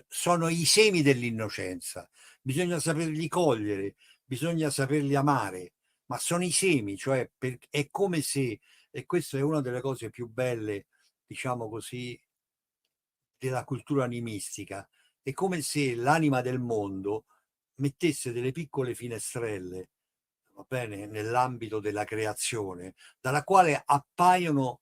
sono i semi dell'innocenza, bisogna saperli cogliere, bisogna saperli amare, ma sono i semi, cioè è come se, e questa è una delle cose più belle, diciamo così, della cultura animistica, è come se l'anima del mondo mettesse delle piccole finestrelle, va bene, nell'ambito della creazione, dalla quale appaiono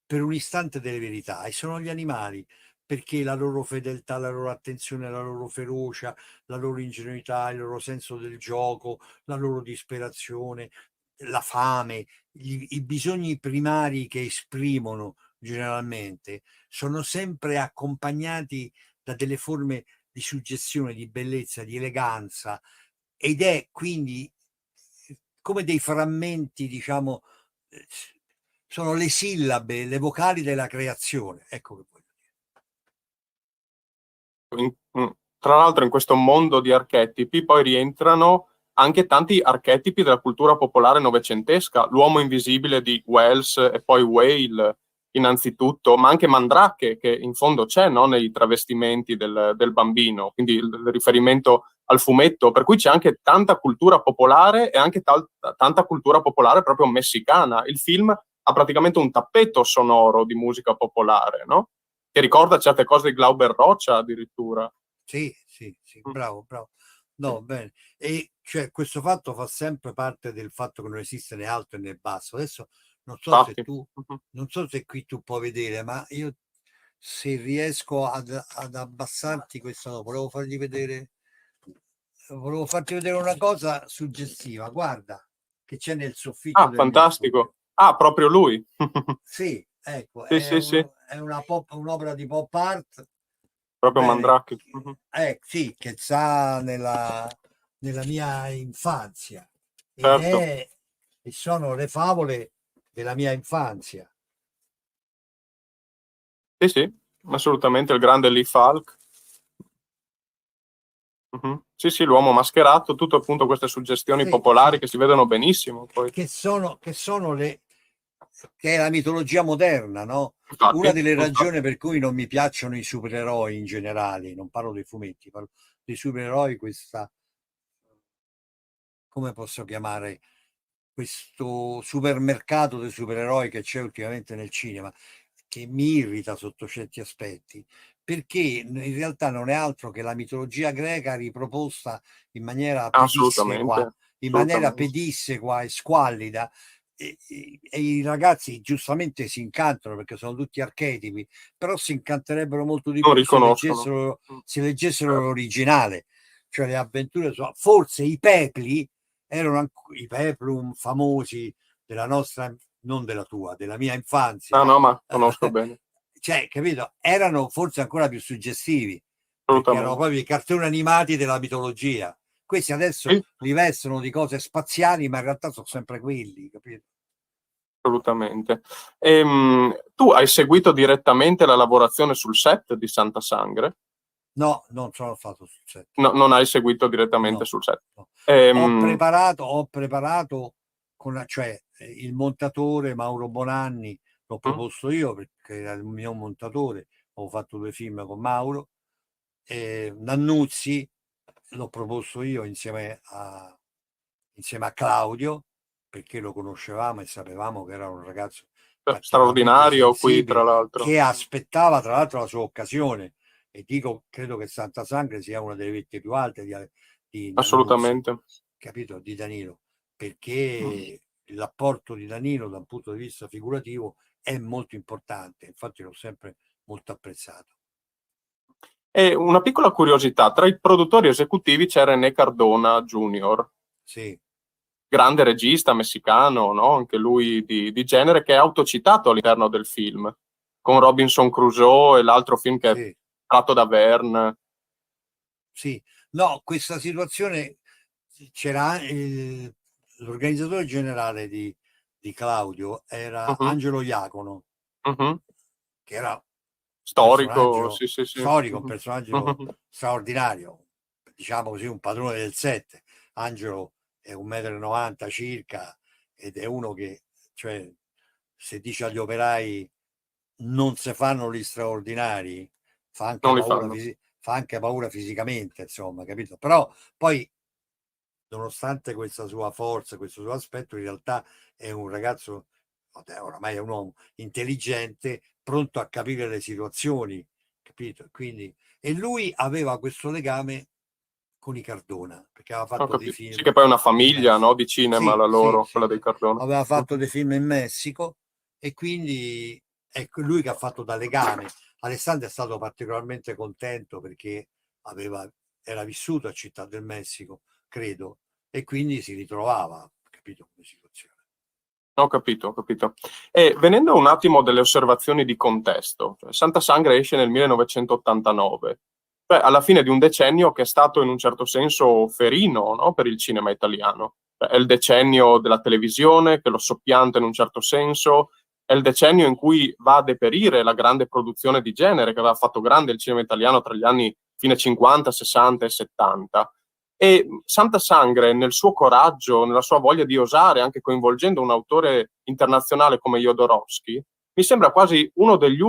per un istante delle verità, e sono gli animali, perché la loro fedeltà, la loro attenzione, la loro ferocia, la loro ingenuità, il loro senso del gioco, la loro disperazione, la fame, i bisogni primari che esprimono generalmente sono sempre accompagnati da delle forme di suggestione, di bellezza, di eleganza, ed è quindi come dei frammenti, diciamo, sono le sillabe, le vocali della creazione. Ecco che voglio dire.
Tra l'altro in questo mondo di archetipi poi rientrano anche tanti archetipi della cultura popolare novecentesca, l'uomo invisibile di Wells e poi Whale innanzitutto, ma anche Mandrake che in fondo c'è, no, nei travestimenti del bambino, quindi il riferimento al fumetto, per cui c'è anche tanta cultura popolare e anche tanta cultura popolare proprio messicana. Il film ha praticamente un tappeto sonoro di musica popolare, no? Che ricorda certe cose di Glauber Rocha addirittura.
Sì, sì, sì,
Mm,
bravo, bravo.
sì.
No, bene. E cioè, questo fatto fa sempre parte del fatto che non esiste né alto né basso. Adesso non so se
Infatti.
tu,
Mhm.
non so se qui tu puoi vedere, ma io, se riesco ad abbassarti questo, volevo farti vedere una cosa suggestiva. Guarda, che c'è nel soffitto
Ah,
del mio studio.
fantastico. Ah, proprio lui.
Sì, ecco,
Sì, sì, sì,
è un'opera di pop art,
proprio
bene,
Mandrake. Mhm.
sì, che sta nella mia infanzia,
Certo.
e sono le favole della mia infanzia.
Sì, sì, assolutamente il grande Lee Falk. Mhm. Sì, sì, l'uomo mascherato, tutto appunto queste suggestioni
Sì,
popolari
sì,
che si vedono benissimo poi.
che è la mitologia moderna, no? Una
Infatti,
delle ragioni
infatti.
per cui non mi piacciono i supereroi in generale, non parlo dei fumetti, parlo dei supereroi, questa, come posso chiamare? questo supermercato dei supereroi che c'è ultimamente nel cinema, che mi irrita sotto certi aspetti, perché in realtà non è altro che la mitologia greca riproposta in maniera pedissequa,
Assolutamente, assolutamente.
e squallida. E i ragazzi giustamente si incantano perché sono tutti archetipi, però si incanterebbero molto di
Non
più
riconoscono.
se leggessero
Certo.
l'originale, cioè le avventure. Forse i pepli erano i peplum famosi della nostra, non della tua, della mia
Ah
infanzia,
no, ma conosco bene,
cioè, capito? Erano forse ancora più suggestivi perché erano
assolutamente.
proprio i cartoni animati della mitologia. Questi adesso
Sì,
li vestono di cose spaziali, ma in realtà sono sempre quelli, capito?
assolutamente. Tu hai seguito direttamente la lavorazione sul set di Santa Sangre?
No, non sono stato sul set.
No, non hai seguito direttamente
No,
sul set.
no.
Ehm,
Ho preparato cioè il montatore Mauro Bonanni l'ho
mm,
proposto io perché era il mio montatore, ho fatto 2 film con Mauro, Nannuzzi l'ho proposto io insieme a Claudio, perché lo conoscevamo e sapevamo che era un ragazzo particolarmente
straordinario qui, tra
sensibile,
l'altro.
che aspettava tra l'altro la sua occasione. E dico, credo che Santa Sangre sia una delle vette più alte di Nannuzzi,
Assolutamente.
capito? Di Danilo,
Mm.
perché l'apporto di Danilo da un punto di vista figurativo è molto importante, infatti l'ho sempre molto apprezzato.
E una piccola curiosità, tra i produttori esecutivi c'è René Cardona Jr.,
Sì,
grande regista messicano, no? Anche lui di genere, che è autocitato all'interno del film, con Robinson Crusoe e l'altro film che è
sì,
tratto da Verne.
sì. No, questa situazione c'era l'organizzatore generale di Claudio era
Mhm,
Angelo Iacono,
mhm.
che era un
Storico,
personaggio
sì, sì, sì.
storico, un
Mhm,
personaggio
mhm.
straordinario, diciamo così, un padrone del set. Angelo è 1,90 m circa ed è uno che, cioè, se dice agli operai non si fanno gli straordinari,
Non li fanno.
fa anche paura fisicamente, insomma, capito? Però poi, nonostante questa sua forza, questo suo aspetto, in realtà è un ragazzo, oramai è un uomo intelligente, pronto a capire le situazioni, capito? Quindi, e lui aveva questo legame con i Cardona, perché aveva
Ho
fatto dei
capito. Sì,
film
che poi è una
in
famiglia, no?
Messico.
Di cinema,
Sì,
la
sì,
loro, quella
sì,
dei
sì.
Cardone.
Aveva fatto
Mhm.
dei film in Messico e quindi è lui che ha fatto da legame. Alessandro è stato particolarmente contento perché aveva, era vissuto a Città del Messico, credo, e quindi si ritrovava, capito, come situazione.
Ho capito, ho capito. E venendo un attimo delle osservazioni di contesto, cioè, Santa Sangre esce nel 1989, cioè alla fine di un decennio che è stato in un certo senso ferino, no, per il cinema italiano. Cioè, è il decennio della televisione che lo soppianta in un certo senso, è il decennio in cui va a deperire la grande produzione di genere che aveva fatto grande il cinema italiano tra gli anni fine 50, 60 e 70. E Santa Sangre, nel suo coraggio, nella sua voglia di osare, anche coinvolgendo un autore internazionale come Jodorowsky, mi sembra quasi una delle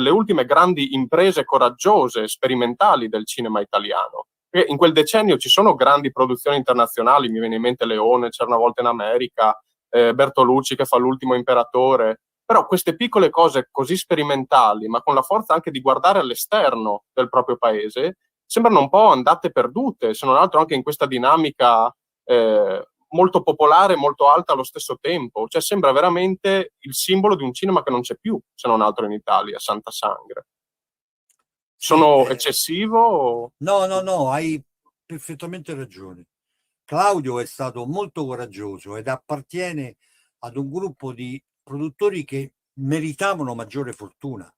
ultime grandi imprese coraggiose, sperimentali del cinema italiano. E in quel decennio ci sono grandi produzioni internazionali, mi viene in mente Leone, C'era una volta in America, Bertolucci che fa L'ultimo imperatore, però queste piccole cose così sperimentali, ma con la forza anche di guardare all'esterno del proprio paese, sembrano un po' andate perdute, se non altro anche in questa dinamica molto popolare, molto alta allo stesso tempo. Cioè sembra veramente il simbolo di un cinema che non c'è più, se non altro in Italia, Santa Sangre.
Sì,
Sono eccessivo?
no, no, no, hai perfettamente ragione. Claudio è stato molto coraggioso ed appartiene ad un gruppo di produttori che meritavano maggiore fortuna,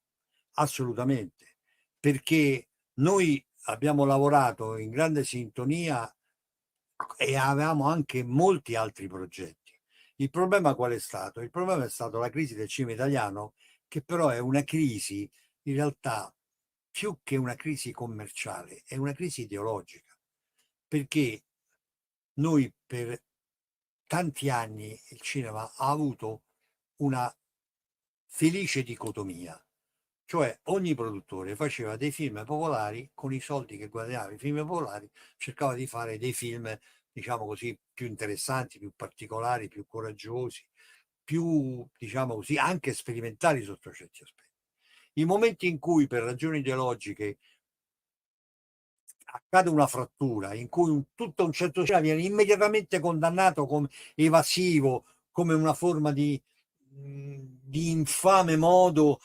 assolutamente, perché noi abbiamo lavorato in grande sintonia e avevamo anche molti altri progetti. Il problema qual è stato? Il problema è stato la crisi del cinema italiano, che però è una crisi in realtà più che una crisi commerciale, è una crisi ideologica, perché noi per tanti anni il cinema ha avuto una felice dicotomia, cioè ogni produttore faceva dei film popolari con i soldi che guadagnava i film popolari, cercava di fare dei film diciamo così, più interessanti, più particolari, più coraggiosi, più, diciamo così, anche sperimentali sotto certi aspetti. I momenti in cui per ragioni ideologiche accade una frattura, in cui tutto un certo genere viene immediatamente condannato come evasivo, come una forma di infame modo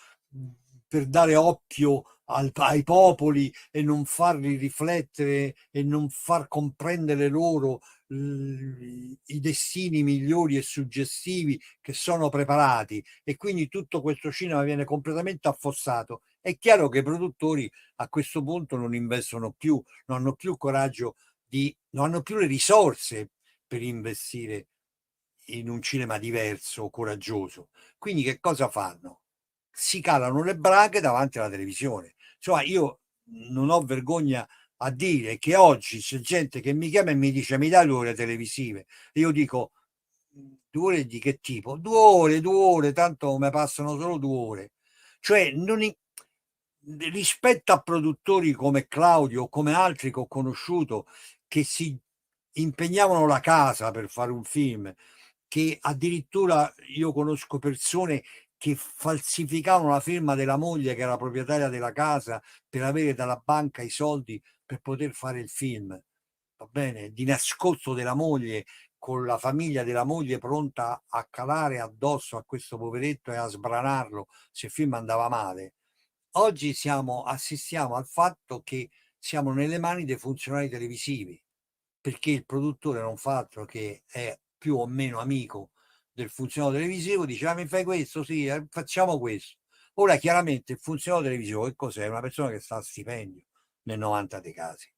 per dare oppio ai popoli e non farli riflettere e non far comprendere loro i destini migliori e suggestivi che sono preparati, e quindi tutto questo cinema viene completamente affossato. È chiaro che i produttori a questo punto non investono più, non hanno più coraggio non hanno più le risorse per investire in un cinema diverso, coraggioso. Quindi che cosa fanno? Si calano le braghe davanti alla televisione. Cioè, io non ho vergogna a dire che oggi c'è gente che mi chiama e mi dice: mi dai 2 ore televisive? E io dico: 2 ore di che tipo? 2 ore, tanto mi passano solo 2 ore. Cioè, rispetto a produttori come Claudio o come altri che ho conosciuto, che si impegnavano la casa per fare un film, che addirittura io conosco persone che falsificavano la firma della moglie, che era proprietaria della casa, per avere dalla banca i soldi per poter fare il film, va bene, di nascosto della moglie, con la famiglia della moglie pronta a calare addosso a questo poveretto e a sbranarlo se il film andava male. Oggi assistiamo al fatto che siamo nelle mani dei funzionari televisivi, perché il produttore non fa altro che è più o meno amico del funzionario televisivo, dice: ah, mi fai questo? Sì, facciamo questo. Ora chiaramente il funzionario televisivo che cos'è? Una persona che sta a stipendio nel 90 dei casi,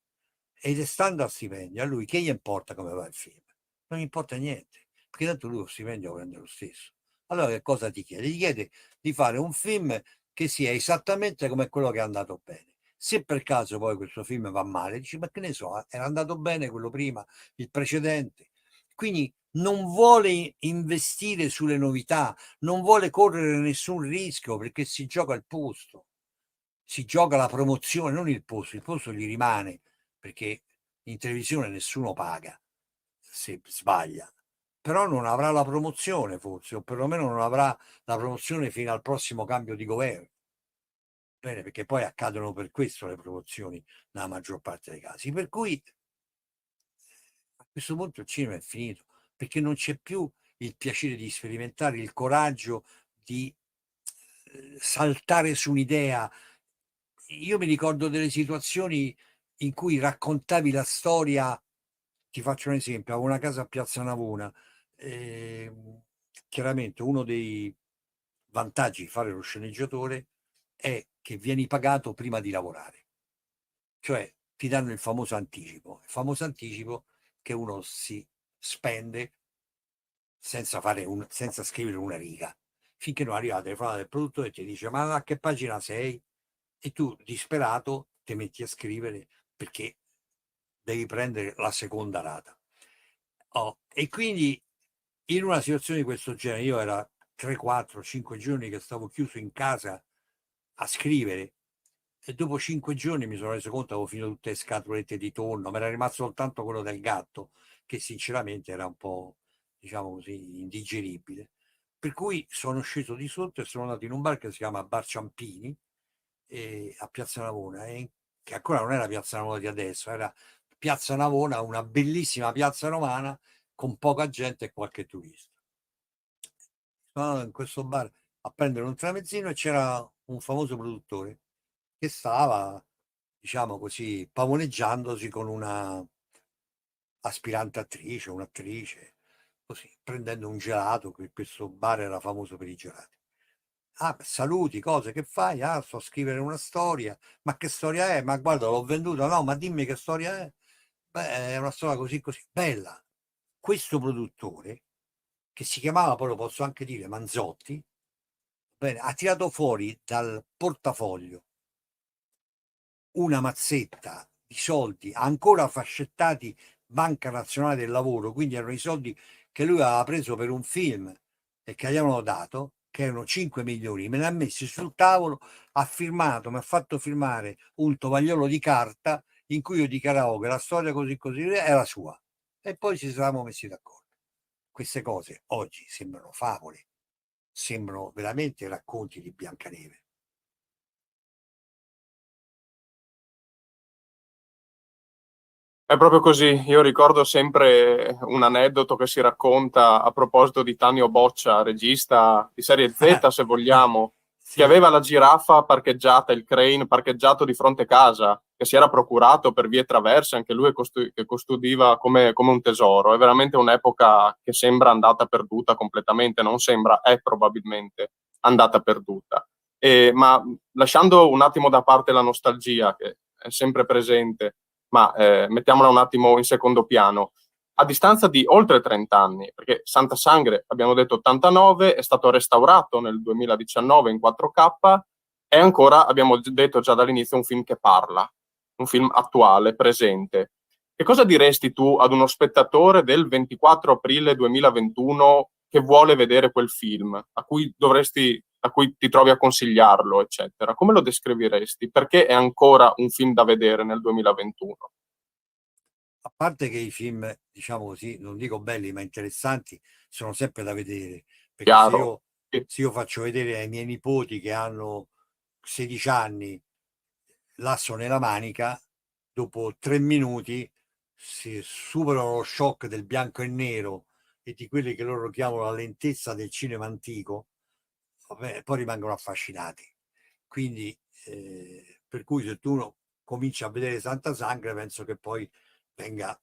ed è stando a stipendio, a lui che gli importa come va il film? Non gli importa niente, perché tanto lui lo stipendio lo prende lo stesso. Allora che cosa ti chiede? Ti chiede di fare un film che sia esattamente come quello che è andato bene. Se per caso poi questo film va male, dici: ma che ne so, era andato bene quello prima, il precedente. Quindi non vuole investire sulle novità, non vuole correre nessun rischio, perché si gioca il posto, si gioca la promozione, non il posto gli rimane, perché in televisione nessuno paga se sbaglia, però non avrà la promozione forse, o perlomeno non avrà la promozione fino al prossimo cambio di governo. Bene, perché poi accadono per questo le promozioni nella maggior parte dei casi. Per cui a questo punto il cinema è finito, perché non c'è più il piacere di sperimentare, il coraggio di saltare su un'idea. Io mi ricordo delle situazioni in cui raccontavi la storia. Ti faccio un esempio: avevo una casa a Piazza Navona. Chiaramente uno dei vantaggi di fare lo sceneggiatore è che vieni pagato prima di lavorare, cioè ti danno il famoso anticipo che uno si spende senza scrivere una riga, finché non arriva la telefonata del produttore e ti dice: ma a che pagina sei? E tu, disperato, ti metti a scrivere, perché devi prendere la seconda rata. E quindi in una situazione di questo genere, io era 3, 4, 5 giorni che stavo chiuso in casa a scrivere, e dopo 5 giorni mi sono reso conto che avevo finito tutte le scatolette di tonno, mi era rimasto soltanto quello del gatto, che sinceramente era un po', diciamo così, indigeribile. Per cui sono sceso di sotto e sono andato in un bar che si chiama Bar Ciampini, a Piazza Navona, che ancora non era Piazza Navona di adesso, era Piazza Navona, una bellissima piazza romana con poca gente e qualche turista. Sono andato in questo bar a prendere un tramezzino e c'era un famoso produttore che stava, diciamo così, pavoneggiandosi con una aspirante attrice, un'attrice, così, prendendo un gelato, che questo bar era famoso per i gelati. Ah, saluti, cose, che fai? Ah, sto a scrivere una storia. Ma che storia è? Ma guarda, l'ho venduta. No, ma dimmi che storia è. Beh, è una storia così così bella. Questo produttore, che si chiamava, poi lo posso anche dire, Manzotti, bene, ha tirato fuori dal portafoglio una mazzetta di soldi ancora fascettati Banca Nazionale del Lavoro, quindi erano i soldi che lui aveva preso per un film e che gli avevano dato, che erano 5 milioni, me ne ha messi sul tavolo, ha firmato, mi ha fatto firmare un tovagliolo di carta in cui io dichiaravo che la storia così così era sua. e poi ci siamo messi d'accordo. Queste cose oggi sembrano favole, sembrano veramente racconti di Biancaneve.
È proprio così, io ricordo sempre un aneddoto che si racconta a proposito di Tanio Boccia, regista di serie Z se vogliamo, che
Sì.
aveva la giraffa parcheggiata, il crane parcheggiato di fronte a casa, che si era procurato per vie traverse, anche lui che custodiva come un tesoro. È veramente un'epoca che sembra andata perduta completamente, non sembra, è probabilmente andata perduta. Ma lasciando un attimo da parte la nostalgia, che è sempre presente, ma mettiamola un attimo in secondo piano. A distanza di oltre 30 anni, perché Santa Sangre, abbiamo detto 89, è stato restaurato nel 2019 in 4K, è ancora, abbiamo detto già dall'inizio, un film che parla, un film attuale, presente. Che cosa diresti tu ad uno spettatore del 24 aprile 2021 che vuole vedere quel film, a cui ti trovi a consigliarlo, eccetera? Come lo descriveresti? Perché è ancora un film da vedere nel 2021?
A parte che i film, diciamo così, non dico belli ma interessanti, sono sempre da vedere, perché se
Chiaro.
io,
Sì.
se io faccio vedere ai miei nipoti che hanno 16 anni l'asso nella manica, dopo 3 minuti si superano lo shock del bianco e nero e di quelli che loro chiamano la lentezza del cinema antico, vabbè, poi rimangono affascinati. Quindi, per cui se tu cominci a vedere Santa Sangre, penso che poi venga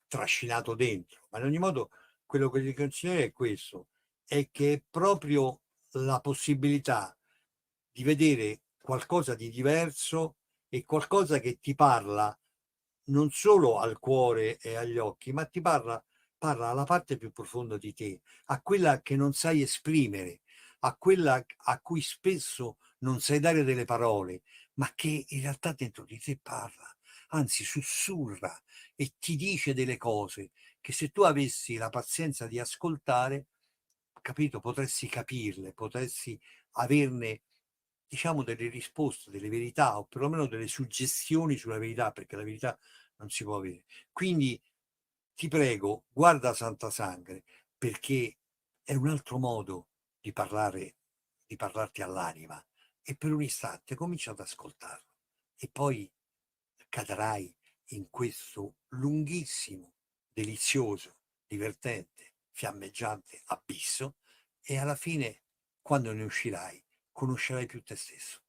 trascinato dentro. Ma in ogni modo, quello che ti consiglio è questo, è che è proprio la possibilità di vedere qualcosa di diverso e qualcosa che ti parla non solo al cuore e agli occhi, ma parla alla parte più profonda di te, a quella che non sai esprimere, a quella a cui spesso non sai dare delle parole, ma che in realtà dentro di te parla, anzi sussurra e ti dice delle cose che se tu avessi la pazienza di ascoltare, capito, potresti capirle, potresti averne, diciamo, delle risposte, delle verità o perlomeno delle suggestioni sulla verità, perché la verità non si può avere. Quindi ti prego, guarda Santa Sangre, perché è un altro modo di parlare, di parlarti all'anima, e per un istante comincia ad ascoltarlo e poi cadrai in questo lunghissimo, delizioso, divertente, fiammeggiante abisso, e alla fine, quando ne uscirai, conoscerai più te stesso.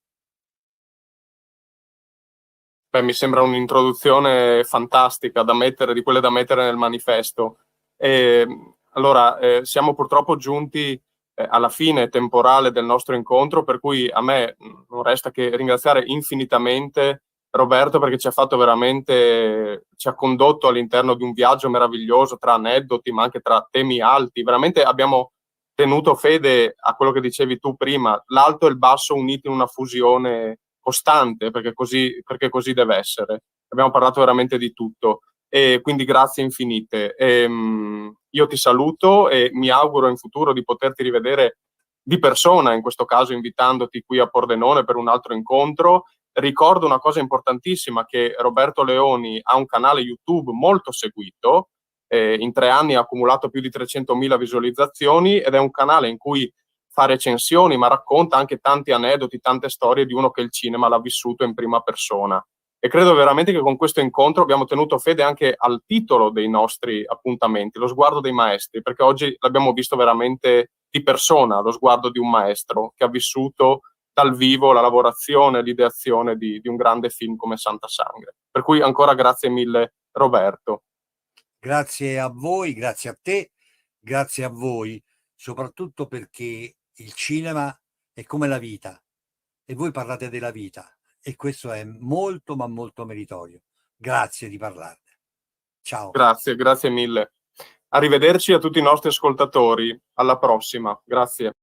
Beh, mi sembra un'introduzione fantastica da mettere, di quelle da mettere nel manifesto. E, allora, siamo purtroppo giunti alla fine temporale del nostro incontro, per cui a me non resta che ringraziare infinitamente Roberto perché ci ha fatto veramente, ci ha condotto all'interno di un viaggio meraviglioso tra aneddoti, ma anche tra temi alti. Veramente abbiamo tenuto fede a quello che dicevi tu prima, l'alto e il basso uniti in una fusione costante, perché così deve essere. Abbiamo parlato veramente di tutto e quindi grazie infinite. Io ti saluto e mi auguro in futuro di poterti rivedere di persona, in questo caso invitandoti qui a Pordenone per un altro incontro. Ricordo una cosa importantissima, che Roberto Leoni ha un canale YouTube molto seguito, in 3 anni ha accumulato più di 300.000 visualizzazioni ed è un canale in cui fa recensioni, ma racconta anche tanti aneddoti, tante storie di uno che il cinema l'ha vissuto in prima persona. E credo veramente che con questo incontro abbiamo tenuto fede anche al titolo dei nostri appuntamenti, lo sguardo dei maestri, perché oggi l'abbiamo visto veramente di persona, lo sguardo di un maestro che ha vissuto dal vivo la lavorazione, l'ideazione di un grande film come Santa Sangre. Per cui ancora grazie mille Roberto.
Grazie a voi, grazie a te, grazie a voi, soprattutto perché il cinema è come la vita e voi parlate della vita e questo è molto ma molto meritorio. Grazie di parlarne. Ciao.
Grazie, grazie mille. Arrivederci a tutti i nostri ascoltatori. Alla prossima. Grazie.